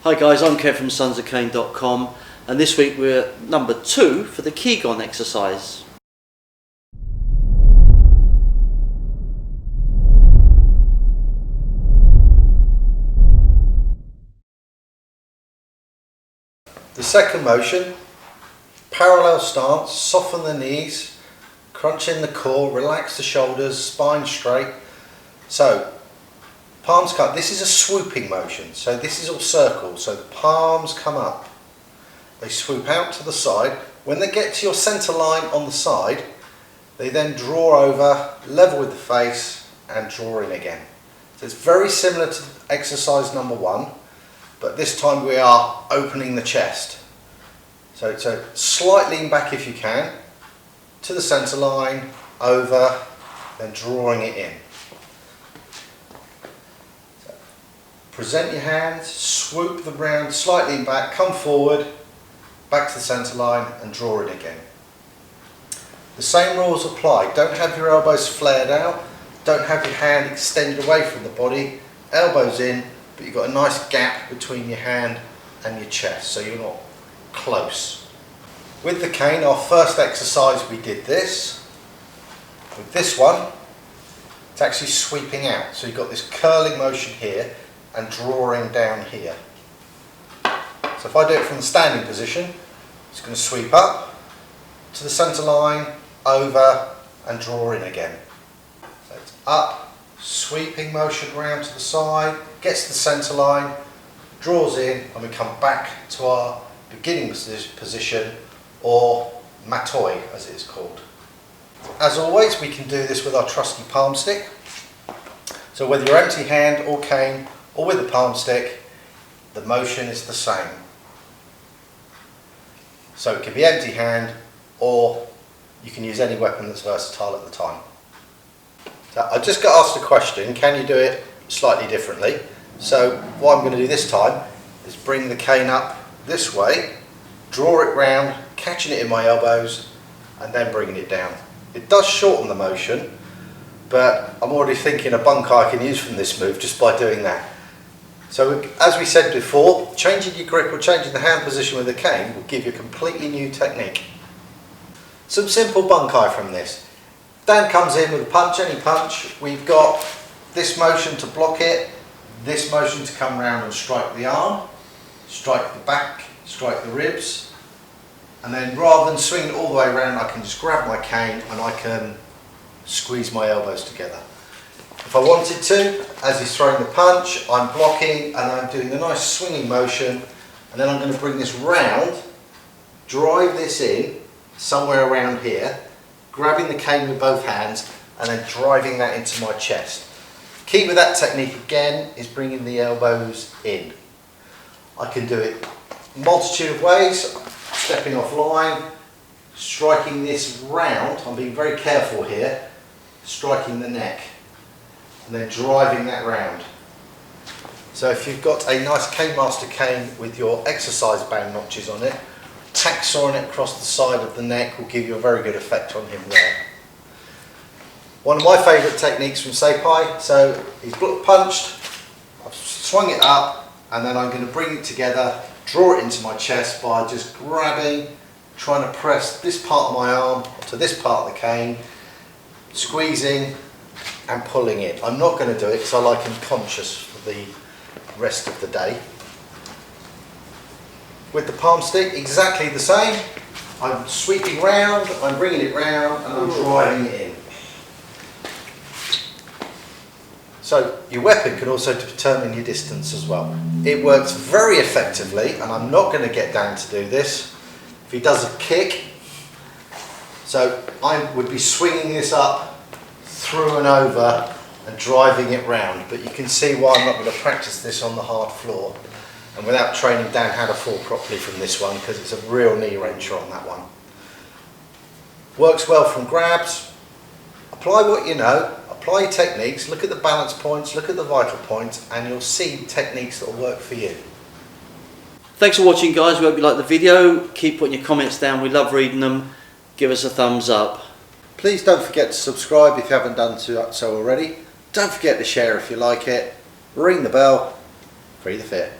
Hi guys, I'm Kev from sonsofkane.com, and this week we're number 2 for the QiGong exercise. The second motion, parallel stance, soften the knees, crunch in the core, relax the shoulders, spine straight. So palms come, this is a swooping motion, so this is all circles, so the palms come up, they swoop out to the side. When they get to your centre line on the side, they then draw over, level with the face and draw in again. So it's very similar to exercise number 1, but this time we are opening the chest. So slight lean back if you can, to the centre line, over, then drawing it in. Present your hands, swoop them round, slightly lean back, come forward, back to the centre line and draw it again. The same rules apply. Don't have your elbows flared out, don't have your hand extended away from the body, elbows in, but you've got a nice gap between your hand and your chest, so you're not close. With the cane, our first exercise we did this. With this one, it's actually sweeping out, so you've got this curling motion here and drawing down here. So if I do it from the standing position, it's going to sweep up to the centre line, over and draw in again. So it's up, sweeping motion round to the side, gets to the centre line, draws in, and we come back to our beginning position, or matoi as it is called. As always, we can do this with our trusty palm stick. So whether you're empty hand or cane or with a palm stick, the motion is the same. So it can be empty hand, or you can use any weapon that's versatile at the time. So I just got asked a question, can you do it slightly differently? So what I'm going to do this time is bring the cane up this way, draw it round, catching it in my elbows, and then bringing it down. It does shorten the motion, but I'm already thinking a bunkai I can use from this move just by doing that. So as we said before, changing your grip or changing the hand position with the cane will give you a completely new technique. Some simple bunkai from this. Dan comes in with a punch, any punch. We've got this motion to block it, this motion to come round and strike the arm, strike the back, strike the ribs, and then rather than swing it all the way around, I can just grab my cane and I can squeeze my elbows together. If I wanted to, as he's throwing the punch, I'm blocking and I'm doing a nice swinging motion, and then I'm going to bring this round, drive this in somewhere around here, grabbing the cane with both hands and then driving that into my chest. Key with that technique again is bringing the elbows in. I can do it a multitude of ways, stepping off line, striking this round, I'm being very careful here, striking the neck, and then driving that round. So if you've got a nice Cane Master cane with your exercise band notches on it, hacksawing it across the side of the neck will give you a very good effect on him there. One of my favourite techniques from Sensei, so he's punched, I've swung it up, and then I'm going to bring it together, draw it into my chest by just grabbing, trying to press this part of my arm to this part of the cane, squeezing and pulling in. I'm not going to do it because I like him conscious for the rest of the day. With the palm stick, exactly the same. I'm sweeping round, I'm bringing it round, and I'm driving it in. So your weapon can also determine your distance as well. It works very effectively, and I'm not going to get Dan to do this. If he does a kick, so I would be swinging this up, through and over, and driving it round. But you can see why I'm not going to practice this on the hard floor, and without training Dan how to fall properly from this one, because it's a real knee wrencher on that one. Works well from grabs. Apply what you know. Apply your techniques, look at the balance points, look at the vital points, and you'll see techniques that will work for you. Thanks for watching guys, we hope you liked the video. Keep putting your comments down, we love reading them. Give us a thumbs up. Please don't forget to subscribe if you haven't done so already. Don't forget to share if you like it. Ring the bell. Free the fit.